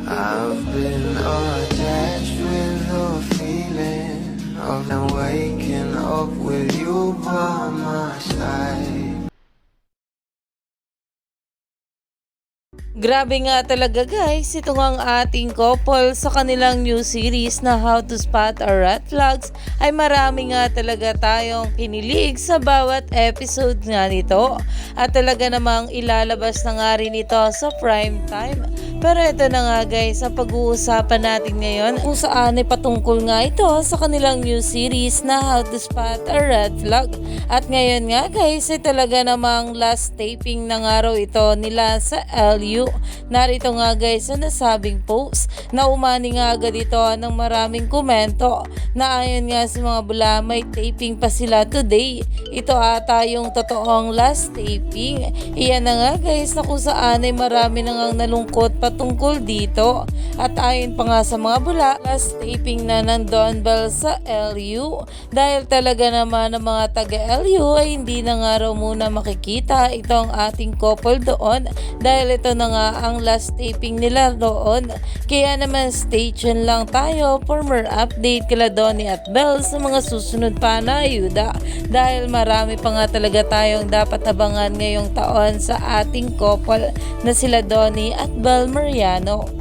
I've been attached with the feeling of now waking up with you by my side. Grabe nga talaga guys, ito nga ang ating couple sa kanilang new series na How to Spot Our Red Flags ay marami nga talaga tayong kinilig sa bawat episode nga nito at talaga namang ilalabas na nga rin ito sa prime time. Pero ito na nga guys, ang pag-uusapan natin ngayon kung saan ay patungkol nga ito sa kanilang new series na How to Spot a Red Flag. At ngayon nga guys, ay talaga namang last taping na nga raw ito nila sa LU. Narito nga guys sa nasabing post na umani nga agad ito ng maraming komento na ayon nga sa mga bula may taping pa sila today. Ito ata yung totoong last taping. Iyan na nga guys na kung saan ay marami na ngang nalungkot patungkol dito. At ayon pa nga sa mga bula, last taping na ng Don Bell sa LU dahil talaga naman ng mga taga LU ay hindi na nga raw muna makikita itong ating couple doon dahil ito na nga ang last taping nila doon. Kaya naman stay tuned lang tayo for more update kila Donnie at Bell sa mga susunod pa na ayuda dahil marami pa nga talaga tayong dapat abangan ngayong taon sa ating couple na sila Donnie at Bell Mariano.